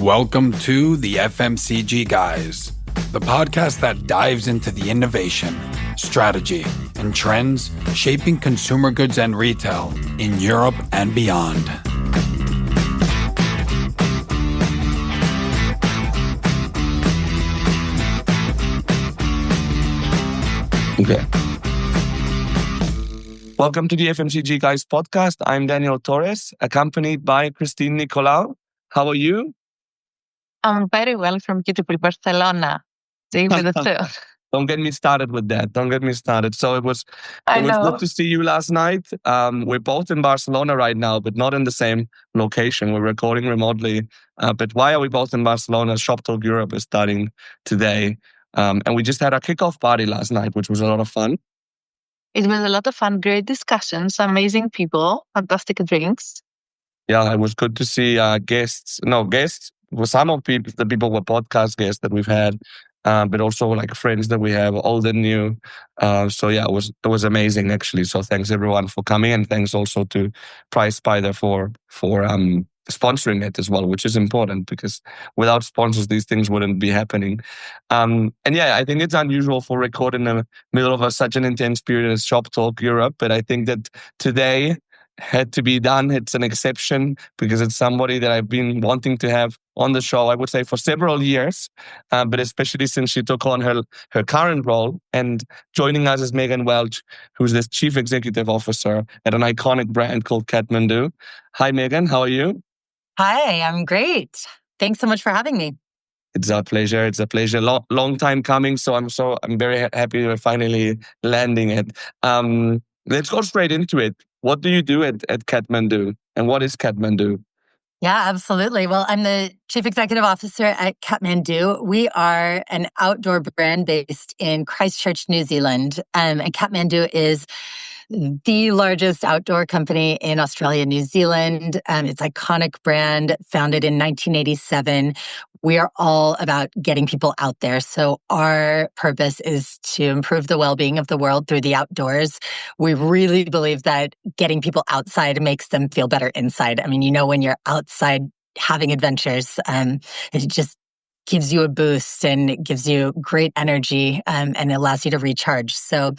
Welcome to the FMCG Guys, the podcast that dives into the innovation, strategy, and trends shaping consumer goods and retail in Europe and beyond. Okay. Welcome to the FMCG Guys podcast. I'm Daniel Torres, accompanied by Christine Nicolau. How are you? I'm very well from beautiful Barcelona. David too. Don't get me started with that. Don't get me started. So it was good to see you last night. We're both in Barcelona right now, but not in the same location. We're recording remotely. But why are we both in Barcelona? Shop Talk Europe is starting today. And we just had a kickoff party last night, which was a lot of fun. It was a lot of fun, great discussions, amazing people, fantastic drinks. Yeah, it was good to see guests. Well, some of the people were podcast guests that we've had, but also like friends that we have, old and new. So yeah, it was amazing actually. So thanks everyone for coming, and thanks also to Price Spider for sponsoring it as well, which is important because without sponsors, these things wouldn't be happening. And yeah, I think it's unusual for recording in the middle of such an intense period as Shop Talk Europe, but I think that today had to be done. It's an exception because it's somebody that I've been wanting to have on the show, I would say, for several years, but especially since she took on her current role. And joining us is Megan Welch, who's the Chief Executive Officer at an iconic brand called Kathmandu. Hi, Megan. How are you? Hi, I'm great. Thanks so much for having me. It's a pleasure. It's a pleasure. Long time coming. So I'm very happy we're finally landing it. Let's go straight into it. What do you do at Kathmandu, and what is Kathmandu? Yeah, absolutely. Well, I'm the Chief Executive Officer at Kathmandu. We are an outdoor brand based in Christchurch, New Zealand. And Kathmandu is the largest outdoor company in Australia, New Zealand. It's an iconic brand founded in 1987. We are all about getting people out there. So our purpose is to improve the well-being of the world through the outdoors. We really believe that getting people outside makes them feel better inside. I mean, when you're outside having adventures, it just gives you a boost and it gives you great energy and allows you to recharge. So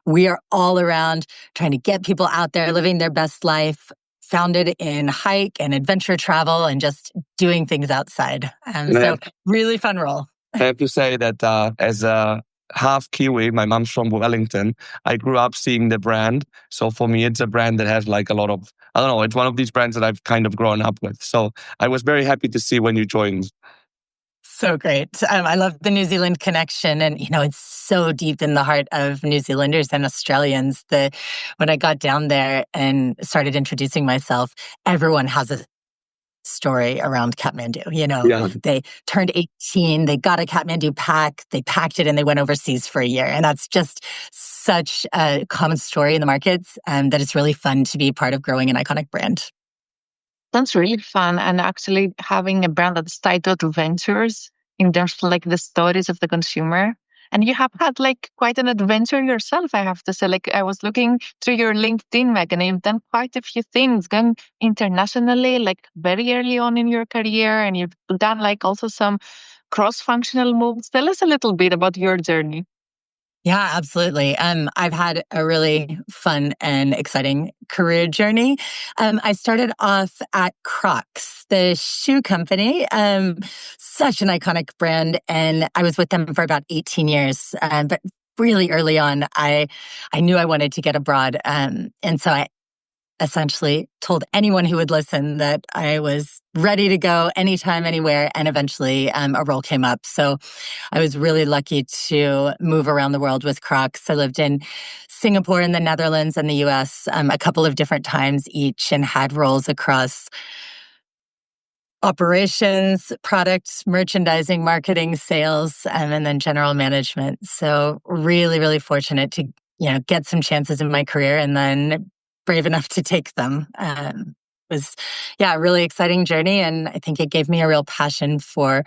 we are all around trying to get people out there living their best life, founded in hike and adventure travel and just doing things outside. So really fun role. I have to say that as a half Kiwi, my mom's from Wellington, I grew up seeing the brand. So for me, it's a brand that has like a lot of, it's one of these brands that I've kind of grown up with. So I was very happy to see when you joined. So great. I love the New Zealand connection. And, it's so deep in the heart of New Zealanders and Australians that when I got down there and started introducing myself, everyone has a story around Kathmandu. They turned 18, they got a Kathmandu pack, they packed it and they went overseas for a year. And that's just such a common story in the markets that it's really fun to be part of growing an iconic brand. Sounds really fun. And actually having a brand that's tied to adventures in terms of like the stories of the consumer. And you have had like quite an adventure yourself, I have to say. Like I was looking through your LinkedIn, Megan, and you've done quite a few things, going internationally, like very early on in your career. And you've done like also some cross-functional moves. Tell us a little bit about your journey. Yeah, absolutely. I've had a really fun and exciting career journey. I started off at Crocs, the shoe company, such an iconic brand. And I was with them for about 18 years. But really early on, I knew I wanted to get abroad. And so I essentially told anyone who would listen that I was ready to go anytime, anywhere, and eventually a role came up. So I was really lucky to move around the world with Crocs. I lived in Singapore, in the Netherlands, and the US a couple of different times each, and had roles across operations, products, merchandising, marketing, sales, and then general management. So really, really fortunate to get some chances in my career, and then brave enough to take them. It was, a really exciting journey. And I think it gave me a real passion for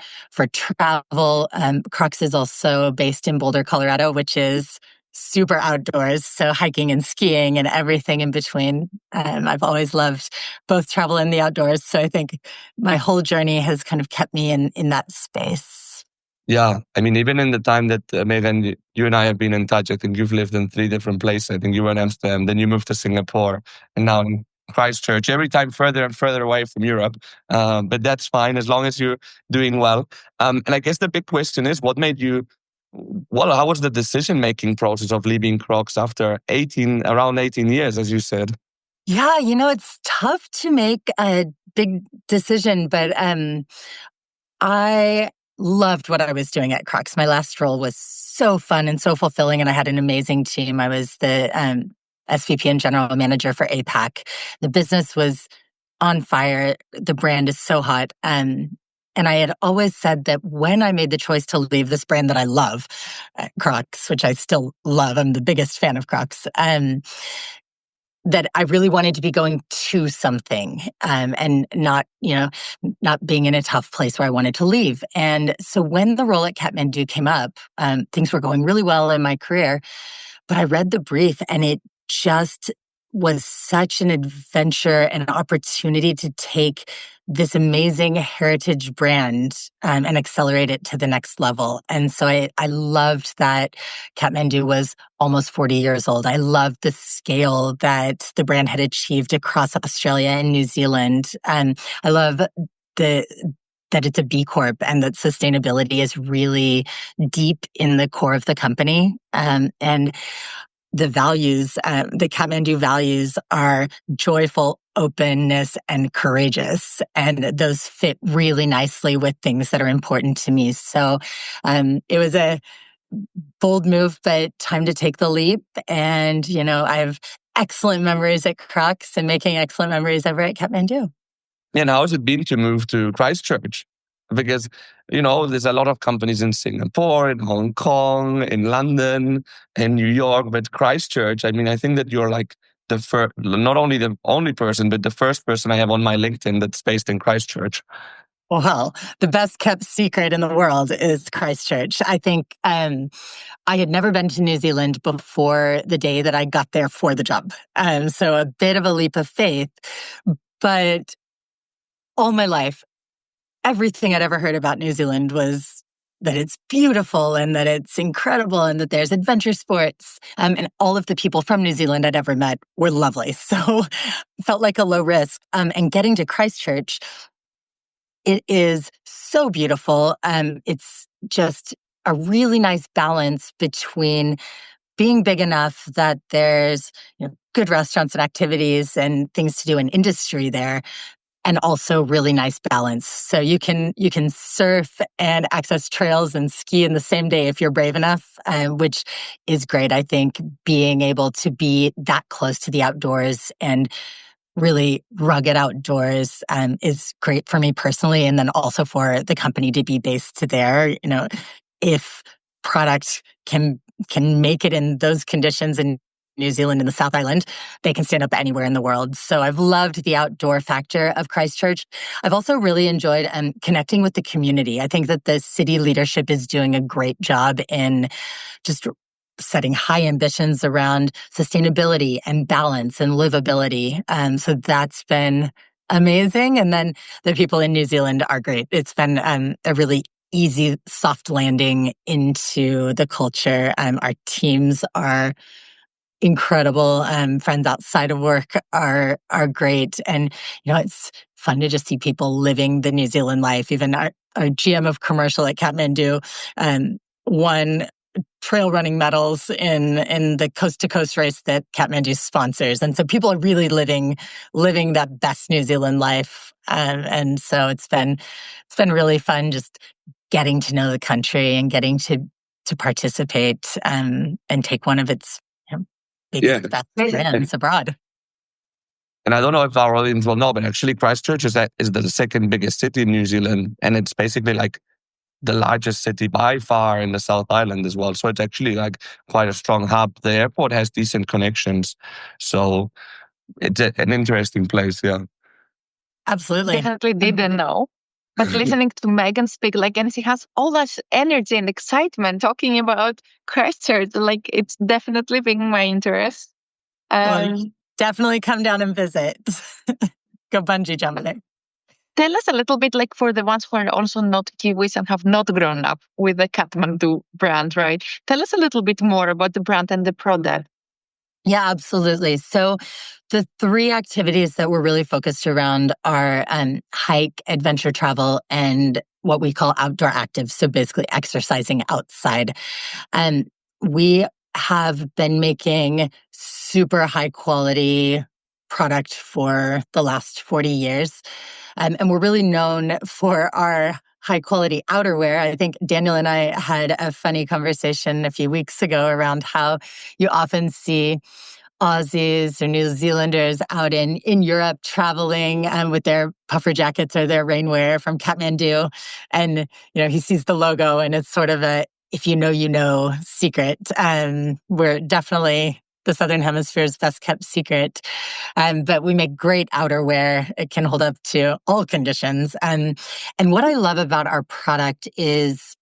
travel. Crocs is also based in Boulder, Colorado, which is super outdoors, so hiking and skiing and everything in between. I've always loved both travel and the outdoors. So I think my whole journey has kind of kept me in that space. Yeah. I mean, even in the time that Megan, you and I have been in touch, I think you've lived in 3 different places. I think you were in Amsterdam, then you moved to Singapore, and now in Christchurch, every time further and further away from Europe. But that's fine as long as you're doing well. And I guess the big question is, what made you, well, how was the decision-making process of leaving Crocs after around 18 years, as you said? Yeah, it's tough to make a big decision, but I loved what I was doing at Crocs. My last role was so fun and so fulfilling, and I had an amazing team. I was the SVP and general manager for APAC. The business was on fire. The brand is so hot. And I had always said that when I made the choice to leave this brand that I love, Crocs, which I still love, I'm the biggest fan of Crocs, that I really wanted to be going to something, and not being in a tough place where I wanted to leave. And so when the role at Kathmandu came up, things were going really well in my career, but I read the brief and it just was such an adventure and an opportunity to take this amazing heritage brand and accelerate it to the next level. And so I loved that Kathmandu was almost 40 years old. I loved the scale that the brand had achieved across Australia and New Zealand. And I love that it's a B Corp and that sustainability is really deep in the core of the company. And the values, the Kathmandu values are joyful, openness, and courageous. And those fit really nicely with things that are important to me. So it was a bold move, but time to take the leap. And, I have excellent memories at Crocs and making excellent memories over at Kathmandu. And how has it been to move to Christchurch? Because, there's a lot of companies in Singapore, in Hong Kong, in London, in New York, but Christchurch, I mean, I think that you're like the first, not only the only person, but the first person I have on my LinkedIn that's based in Christchurch. Well, the best kept secret in the world is Christchurch. I think I had never been to New Zealand before the day that I got there for the job. So a bit of a leap of faith, but all my life, everything I'd ever heard about New Zealand was that it's beautiful and that it's incredible and that there's adventure sports. And all of the people from New Zealand I'd ever met were lovely. So felt like a low risk. And getting to Christchurch, it is so beautiful. It's just a really nice balance between being big enough that there's good restaurants and activities and things to do in industry there, and also really nice balance. So you can surf and access trails and ski in the same day if you're brave enough, which is great. I think being able to be that close to the outdoors and really rugged outdoors is great for me personally, and then also for the company to be based there. If product can make it in those conditions in New Zealand in the South Island, they can stand up anywhere in the world. So I've loved the outdoor factor of Christchurch. I've also really enjoyed connecting with the community. I think that the city leadership is doing a great job in just setting high ambitions around sustainability and balance and livability. So that's been amazing. And then the people in New Zealand are great. It's been a really easy, soft landing into the culture. Our teams are incredible. Friends outside of work are great. And, it's fun to just see people living the New Zealand life. Even our GM of commercial at Kathmandu won trail running medals in the coast to coast race that Kathmandu sponsors. And so people are really living that best New Zealand life. And so it's been really fun just getting to know the country and getting to participate and take one of its biggest best brands abroad. And I don't know if our audience will know, but actually Christchurch is the second biggest city in New Zealand. And it's basically like the largest city by far in the South Island as well. So it's actually like quite a strong hub. The airport has decent connections. So it's an interesting place, yeah. Absolutely. Definitely didn't know. But listening to Megan speak, like, and she has all that energy and excitement talking about Christchurch, like, it's definitely piquing my interest. Definitely come down and visit. Go bungee jumping. Tell us a little bit, like, for the ones who are also not Kiwis and have not grown up with the Kathmandu brand, right? Tell us a little bit more about the brand and the product. Yeah, absolutely. So the three activities that we're really focused around are hike, adventure travel, and what we call outdoor active. So basically exercising outside. And we have been making super high quality product for the last 40 years. And we're really known for our high quality outerwear. I think Daniel and I had a funny conversation a few weeks ago around how you often see Aussies or New Zealanders out in Europe traveling with their puffer jackets or their rainwear from Kathmandu. And, he sees the logo and it's sort of a, if you know secret. We're definitely the Southern Hemisphere's best kept secret. But we make great outerwear. It can hold up to all conditions. And what I love about our product is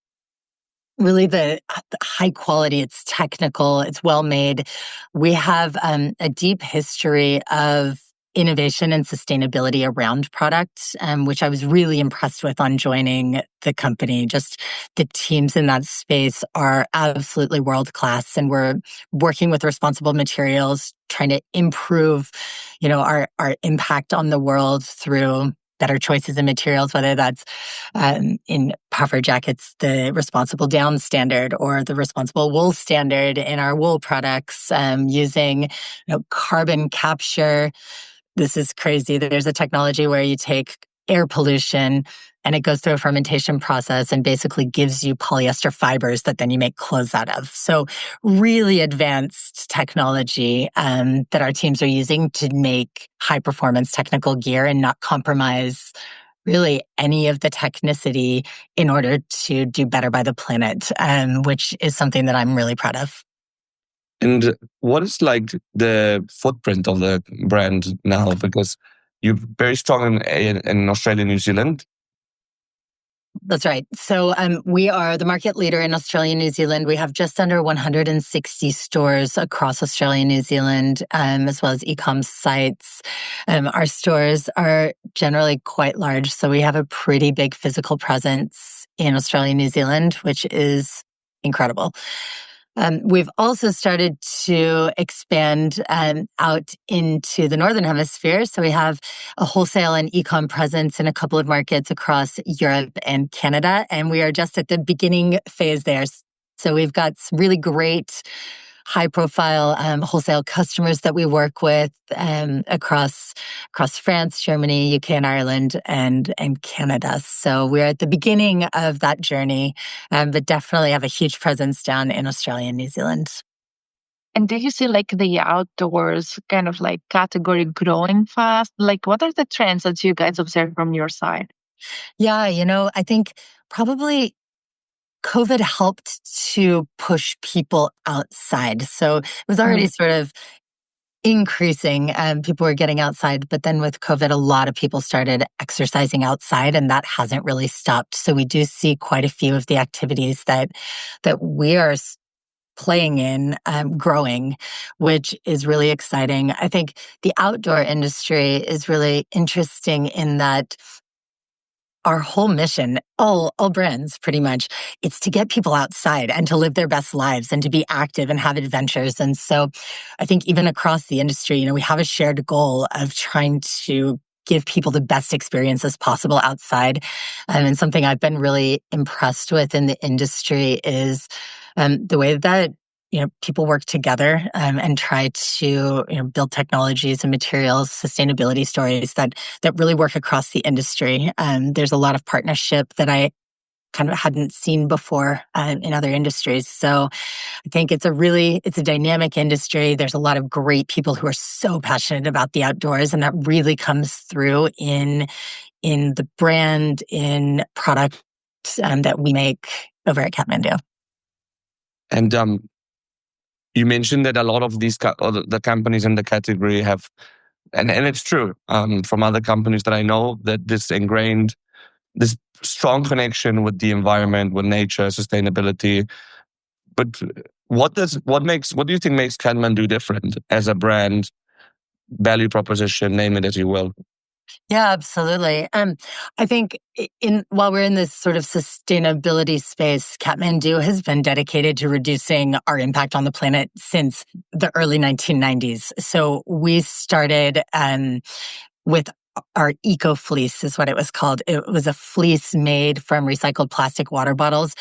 really the high quality. It's technical. It's well made. We have a deep history of innovation and sustainability around products, which I was really impressed with on joining the company. Just the teams in that space are absolutely world class, and we're working with responsible materials, trying to improve, our impact on the world through better choices in materials, whether that's in puffer jackets, the responsible down standard or the responsible wool standard in our wool products, using carbon capture. This is crazy. There's a technology where you take air pollution and it goes through a fermentation process and basically gives you polyester fibers that then you make clothes out of. So really advanced technology that our teams are using to make high performance technical gear and not compromise really any of the technicity in order to do better by the planet, which is something that I'm really proud of. And what is like the footprint of the brand now? Because you're very strong in Australia, New Zealand. That's right. So we are the market leader in Australia and New Zealand. We have just under 160 stores across Australia and New Zealand, as well as e-com sites. Our stores are generally quite large, so we have a pretty big physical presence in Australia and New Zealand, which is incredible. We've also started to expand out into the Northern Hemisphere. So we have a wholesale and e-com presence in a couple of markets across Europe and Canada. And we are just at the beginning phase there. So we've got some really great high-profile wholesale customers that we work with across France, Germany, UK, and Ireland, and Canada. So we're at the beginning of that journey, but definitely have a huge presence down in Australia and New Zealand. And do you see like the outdoors kind of like category growing fast? Like, what are the trends that you guys observe from your side? Yeah, I think probably COVID helped to push people outside. So it was already sort of increasing. People were getting outside, but then with COVID, a lot of people started exercising outside, and that hasn't really stopped. So we do see quite a few of the activities that we are playing in growing, which is really exciting. I think the outdoor industry is really interesting in that our whole mission, all brands pretty much, it's to get people outside and to live their best lives and to be active and have adventures. And so I think even across the industry, we have a shared goal of trying to give people the best experiences possible outside. And something I've been really impressed with in the industry is the way that people work together and try to build technologies and materials, sustainability stories that really work across the industry. There's a lot of partnership that I kind of hadn't seen before in other industries. So I think it's a dynamic industry. There's a lot of great people who are so passionate about the outdoors, and that really comes through in the brand, in products that we make over at Kathmandu. And you mentioned that a lot of these the companies in the category have, and it's true from other companies that I know, that this ingrained this strong connection with the environment, with nature, sustainability. But what do you think makes Kathmandu different as a brand, value proposition, name it as you will? Yeah, absolutely. I think while we're in this sort of sustainability space, Kathmandu has been dedicated to reducing our impact on the planet since the early 1990s. So we started with our eco fleece, is what it was called. It was a fleece made from recycled plastic water bottles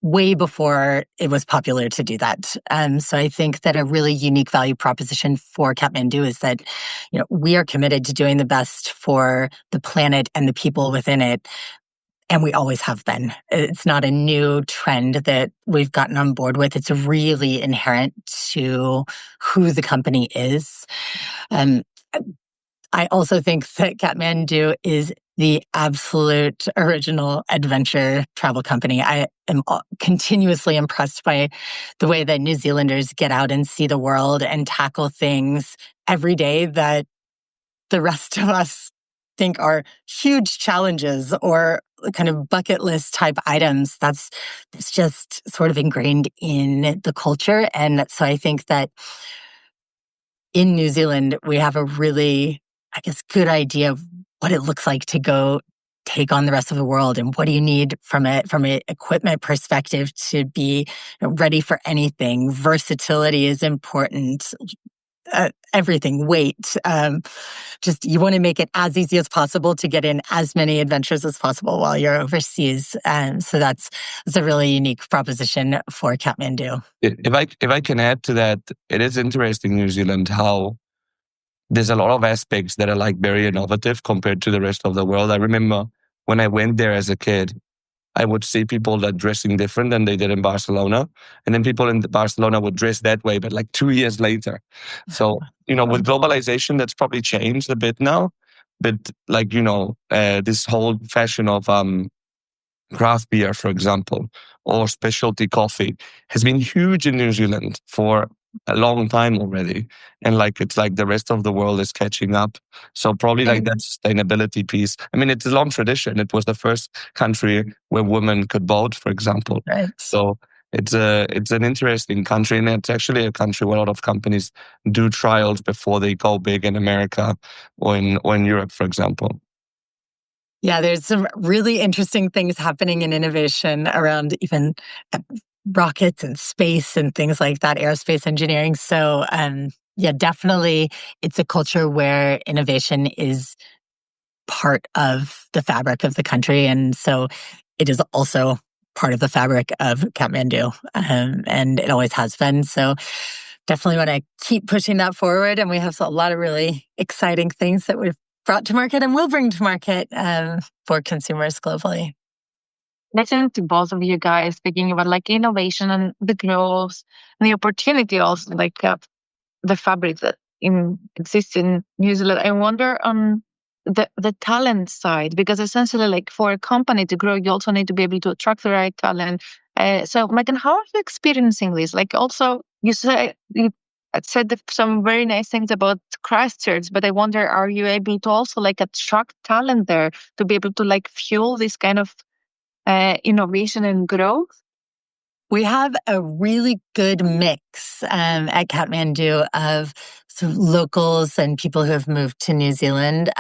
way before it was popular to do that. So I think that a really unique value proposition for Kathmandu is that, we are committed to doing the best for the planet and the people within it. And we always have been. It's not a new trend that we've gotten on board with. It's really inherent to who the company is. I also think that Kathmandu is the absolute original adventure travel company. I am continuously impressed by the way that New Zealanders get out and see the world and tackle things every day that the rest of us think are huge challenges or kind of bucket list type items. It's just sort of ingrained in the culture. And so I think that in New Zealand, we have a really, good idea of what it looks like to go take on the rest of the world and what do you need from an equipment perspective to be ready for anything. Versatility is important. Everything, weight. Just you want to make it as easy as possible to get in as many adventures as possible while you're overseas. So that's a really unique proposition for Kathmandu. If I can add to that, it is interesting, New Zealand, how there's a lot of aspects that are like very innovative compared to the rest of the world. I remember when I went there as a kid, I would see people that dressing different than they did in Barcelona. And then people in Barcelona would dress that way, but like 2 years later. So, with globalization, that's probably changed a bit now. But like, this whole fashion of craft beer, for example, or specialty coffee has been huge in New Zealand for a long time already. And it's like the rest of the world is catching up. So probably like that sustainability piece. I mean, it's a long tradition. It was the first country where women could vote, for example. Right. So it's an interesting country. And it's actually a country where a lot of companies do trials before they go big in America or in Europe, for example. Yeah, there's some really interesting things happening in innovation around even rockets and space and things like that, aerospace engineering. So, definitely it's a culture where innovation is part of the fabric of the country. And so it is also part of the fabric of Kathmandu, and it always has been. So definitely want to keep pushing that forward. And we have a lot of really exciting things that we've brought to market and will bring to market for consumers globally. Listening to both of you guys speaking about innovation and the growth and the opportunity also the fabric that exists in New Zealand, I wonder on the talent side, because essentially for a company to grow, you also need to be able to attract the right talent. So Megan, how are you experiencing this? Also you said some very nice things about Christchurch, but I wonder, are you able to also attract talent there to be able to fuel this kind of innovation and growth? We have a really good mix at Kathmandu of sort of locals and people who have moved to New Zealand.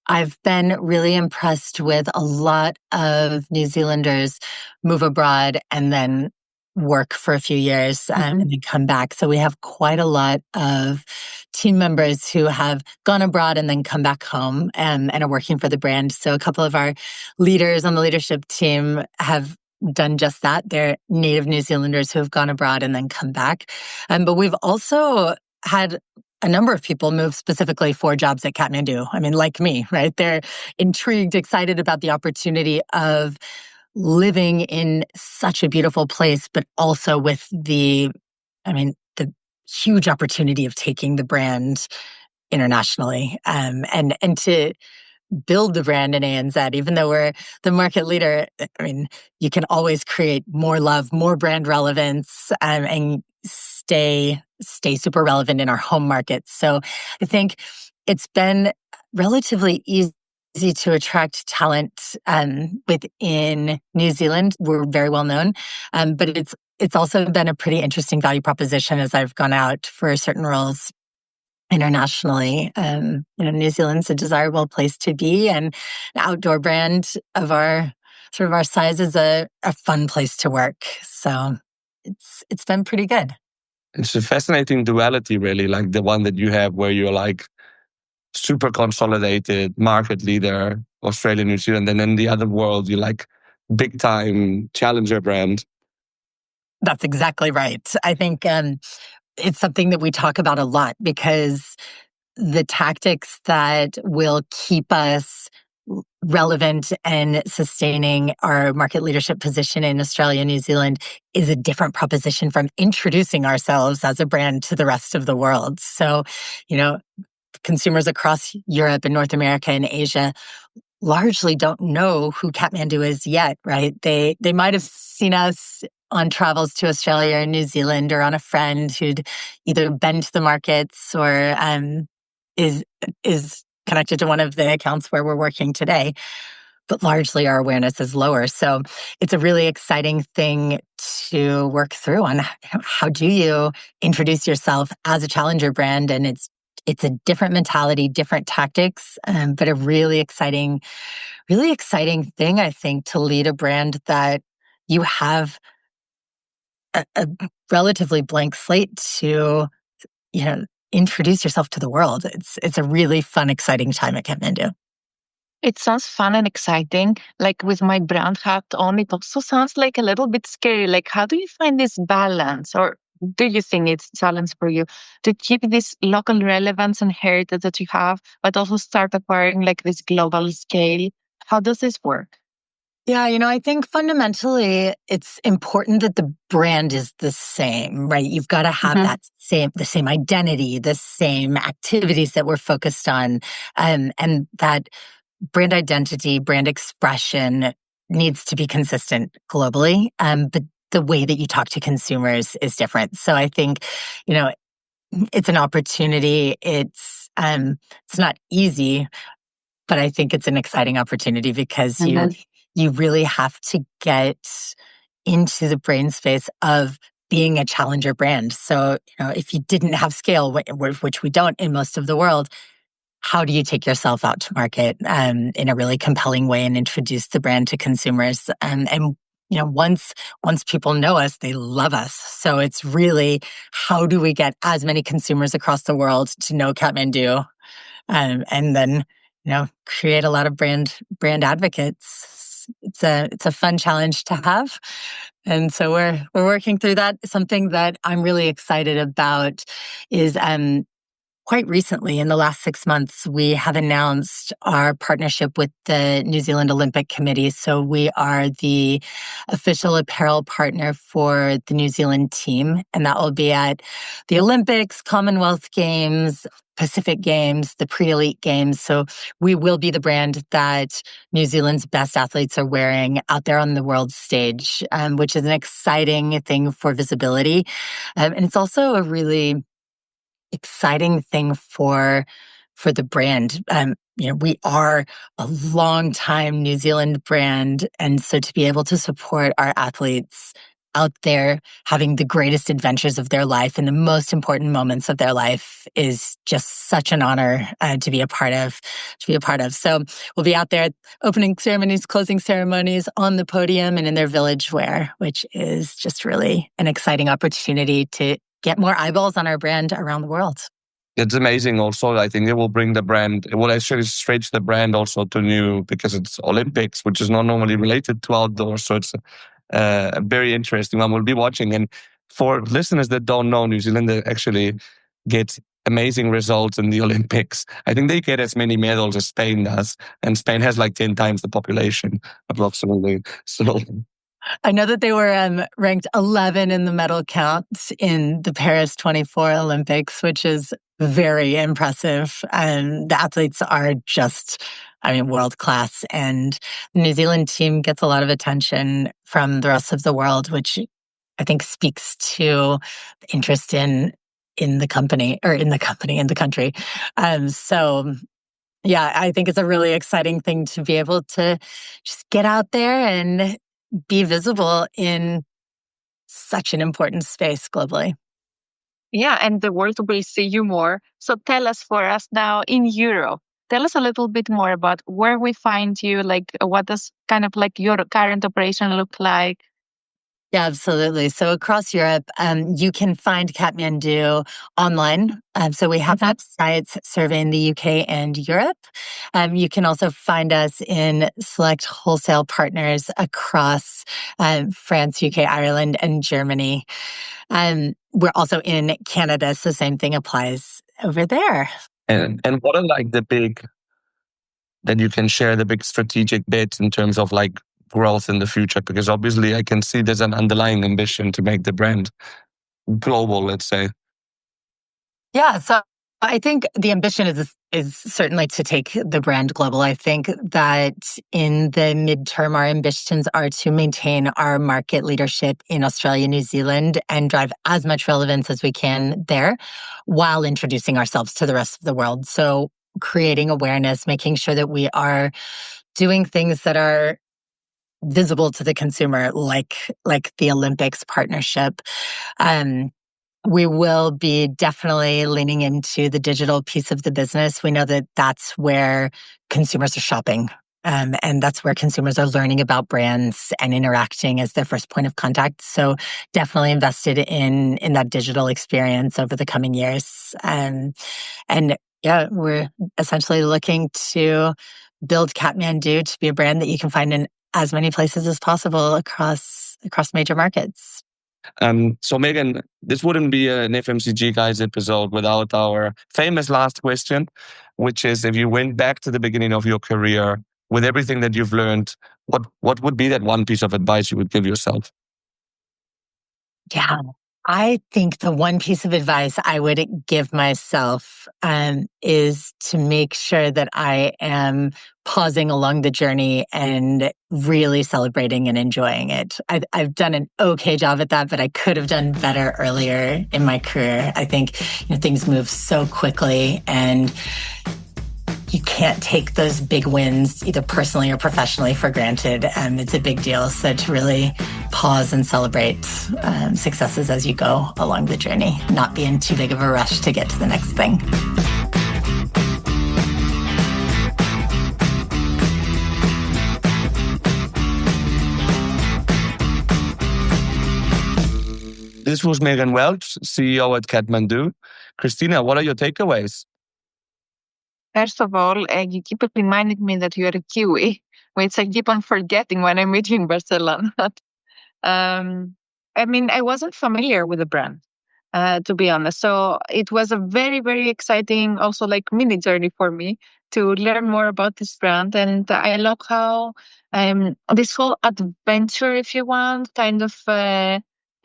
I've been really impressed with a lot of New Zealanders move abroad and then work for a few years and then come back. So we have quite a lot of team members who have gone abroad and then come back home and are working for the brand. So a couple of our leaders on the leadership team have done just that. They're native New Zealanders who have gone abroad and then come back. But we've also had a number of people move specifically for jobs at Kathmandu. I mean, like me, right? They're intrigued, excited about the opportunity of living in such a beautiful place, but also with the huge opportunity of taking the brand internationally, and to build the brand in ANZ. Even though we're the market leader, I mean, you can always create more love, more brand relevance, and stay super relevant in our home markets. So I think it's been relatively easy easy to attract talent within New Zealand. We're very well known, but it's also been a pretty interesting value proposition as I've gone out for certain roles internationally. New Zealand's a desirable place to be, and an outdoor brand of our size is a fun place to work. So it's been pretty good. It's a fascinating duality, really, like the one that you have where you're like super consolidated market leader, Australia, New Zealand, and then the other world, you're like big time challenger brand. That's exactly right. I think it's something that we talk about a lot because the tactics that will keep us relevant and sustaining our market leadership position in Australia and New Zealand is a different proposition from introducing ourselves as a brand to the rest of the world. So, consumers across Europe and North America and Asia largely don't know who Kathmandu is yet, right? They might have seen us on travels to Australia or New Zealand or on a friend who'd either been to the markets or is connected to one of the accounts where we're working today. But largely our awareness is lower. So it's a really exciting thing to work through on how do you introduce yourself as a challenger brand. And it's a different mentality, different tactics, but a really exciting thing, I think, to lead a brand that you have a relatively blank slate to, introduce yourself to the world. It's a really fun, exciting time at Kathmandu. It sounds fun and exciting. Like with my brand hat on, it also sounds like a little bit scary. Like, how do you find this balance? Or do you think it's a challenge for you to keep this local relevance and heritage that you have, but also start acquiring like this global scale? How does this work? Yeah, I think fundamentally it's important that the brand is the same, right? You've got to have the same identity, the same activities that we're focused on, and that brand identity, brand expression needs to be consistent globally. But the way that you talk to consumers is different. So I think, it's an opportunity. It's not easy, but I think it's an exciting opportunity because you really have to get into the brain space of being a challenger brand. So, if you didn't have scale, which we don't in most of the world, how do you take yourself out to market in a really compelling way and introduce the brand to consumers? And once people know us, they love us. So it's really, how do we get as many consumers across the world to know Kathmandu, and then create a lot of brand advocates. It's a fun challenge to have, and so we're working through that. Something that I'm really excited about is quite recently, in the last 6 months, we have announced our partnership with the New Zealand Olympic Committee. So we are the official apparel partner for the New Zealand team, and that will be at the Olympics, Commonwealth Games, Pacific Games, the pre-elite games. So we will be the brand that New Zealand's best athletes are wearing out there on the world stage, which is an exciting thing for visibility. And it's also a really exciting thing for the brand. We are a long-time New Zealand brand, and so to be able to support our athletes out there having the greatest adventures of their life and the most important moments of their life is just such an honor to be a part of. So we'll be out there at opening ceremonies, closing ceremonies, on the podium, and in their village wear, which is just really an exciting opportunity to get more eyeballs on our brand around the world. It's amazing also. I think it will bring the brand, it will actually stretch the brand also to new, because it's Olympics, which is not normally related to outdoors. So it's a very interesting one. We'll be watching. And for listeners that don't know, New Zealand actually gets amazing results in the Olympics. I think they get as many medals as Spain does. And Spain has like 10 times the population, approximately. So I know that they were ranked 11 in the medal count in the Paris 24 Olympics, which is very impressive. And the athletes are just, world class. And the New Zealand team gets a lot of attention from the rest of the world, which I think speaks to interest in the company, or in the country. So Yeah, I think it's a really exciting thing to be able to just get out there and be visible in such an important space globally. Yeah, and the world will see you more. So tell us for us now in Europe. Tell us a little bit more about where we find you, like what does kind of like your current operation look like? Yeah, absolutely. So across Europe, you can find Kathmandu online. So we have websites serving the UK and Europe. You can also find us in select wholesale partners across France, UK, Ireland, and Germany. We're also in Canada, so same thing applies over there. And what are like the big that you can share the big strategic bits in terms of like growth in the future? Because obviously I can see there's an underlying ambition to make the brand global, let's say. Yeah, so I think the ambition is certainly to take the brand global. I think that in the midterm, our ambitions are to maintain our market leadership in Australia, New Zealand, and drive as much relevance as we can there while introducing ourselves to the rest of the world. So creating awareness, making sure that we are doing things that are visible to the consumer, like the Olympics partnership. We will be definitely leaning into the digital piece of the business. We know that that's where consumers are shopping. And that's where consumers are learning about brands and interacting as their first point of contact. So definitely invested in that digital experience over the coming years. And yeah, we're essentially looking to build Kathmandu to be a brand that you can find in as many places as possible across major markets. So Megan, this wouldn't be an FMCG Guys episode without our famous last question, which is if you went back to the beginning of your career with everything that you've learned, what would be that one piece of advice you would give yourself? Yeah, I think the one piece of advice I would give myself is to make sure that I am pausing along the journey and really celebrating and enjoying it. I've done an okay job at that, but I could have done better earlier in my career. I think things move so quickly and you can't take those big wins, either personally or professionally, for granted. It's a big deal. So to really pause and celebrate successes as you go along the journey, not be in too big of a rush to get to the next thing. This was Megan Welch, CEO at Kathmandu. Christina, what are your takeaways? First of all, you keep reminding me that you're a Kiwi, which I keep on forgetting when I meet you in Barcelona. I mean, I wasn't familiar with the brand, to be honest. So it was a very, very exciting, also like mini journey for me to learn more about this brand. And I love how this whole adventure, if you want, kind of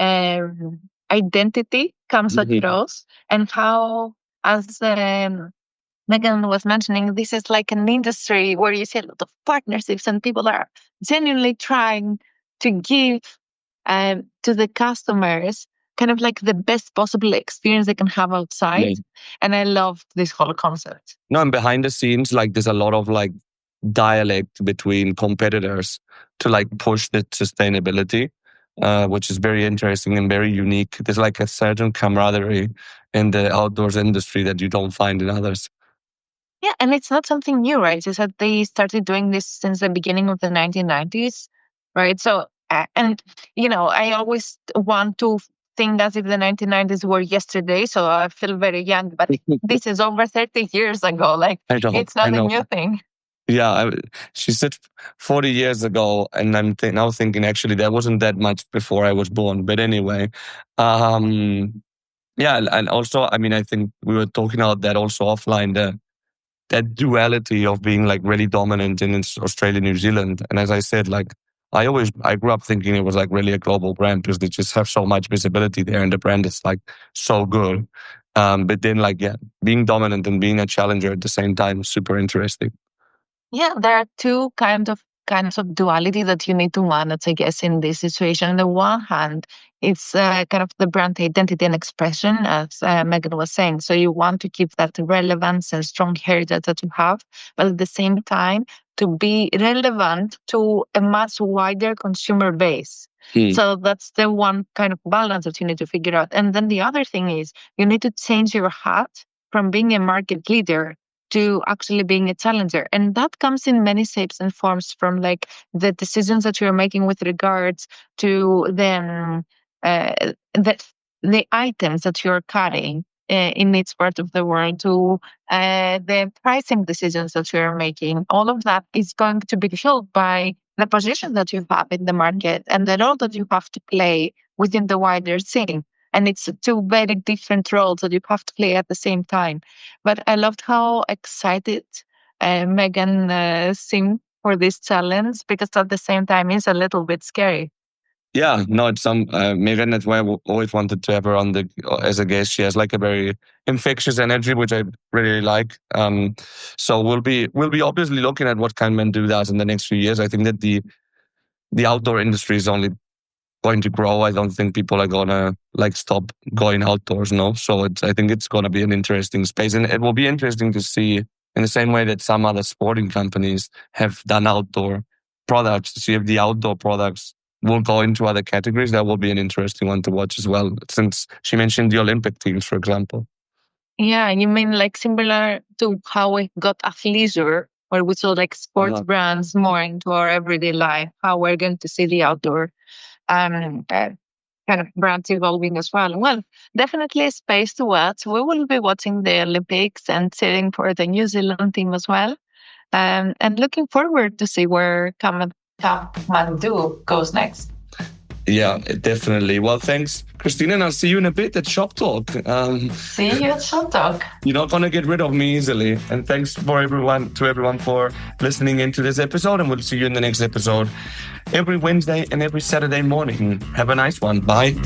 identity comes across, and how, as Megan was mentioning, this is like an industry where you see a lot of partnerships and people are genuinely trying to give to the customers kind of like the best possible experience they can have outside. Yeah. And I love this whole concept. No, and behind the scenes, like there's a lot of like dialect between competitors to like push the sustainability, which is very interesting and very unique. There's like a certain camaraderie in the outdoors industry that you don't find in others. Yeah, and it's not something new, right? It's that they started doing this since the beginning of the 1990s, right? So, and I always want to think as if the 1990s were yesterday, so I feel very young, but this is over 30 years ago. Like, it's not a new thing. Yeah, she said 40 years ago, and I'm now thinking actually that wasn't that much before I was born. But anyway, yeah, and also, I mean, I think we were talking about that also offline, that duality of being like really dominant in Australia, New Zealand. And as I said, like I grew up thinking it was like really a global brand because they just have so much visibility there and the brand is like so good. But then like, yeah, being dominant and being a challenger at the same time is super interesting. Yeah, there are two kind of kind of duality that you need to manage, I guess, in this situation. On the one hand, it's kind of the brand identity and expression, as Megan was saying. So you want to keep that relevance and strong heritage that you have, but at the same time, to be relevant to a much wider consumer base. So that's the one kind of balance that you need to figure out. And then the other thing is you need to change your hat from being a market leader to actually being a challenger. And that comes in many shapes and forms, from like the decisions that you're making with regards to the items that you're carrying in each part of the world, to the pricing decisions that you're making. All of that is going to be fueled by the position that you have in the market and the role that you have to play within the wider scene. And it's two very different roles that you have to play at the same time. But I loved how excited Megan seemed for this challenge, because at the same time it's a little bit scary. Yeah, no, it's Megan. That's why I always wanted to have her on as a guest. She has like a very infectious energy, which I really like. So we'll be obviously looking at what Kathmandu does in the next few years. I think that the outdoor industry is only going to grow. I don't think people are gonna like stop going outdoors. No, so I think it's gonna be an interesting space, and it will be interesting to see in the same way that some other sporting companies have done outdoor products. To see if the outdoor products will go into other categories. That will be an interesting one to watch as well, since she mentioned the Olympic teams, for example. Yeah, you mean like similar to how we got athleisure, where we saw like sports brands more into our everyday life, how we're going to see the outdoor kind of brands evolving as well. Well, definitely a space to watch. We will be watching the Olympics and cheering for the New Zealand team as well. And looking forward to see where Kathmandu goes next. Yeah, definitely. Well, thanks, Christina, and I'll see you in a bit at Shop Talk. See you at Shop Talk. You're not going to get rid of me easily. And thanks to everyone for listening into this episode, and we'll see you in the next episode every Wednesday and every Saturday morning. Have a nice one. Bye.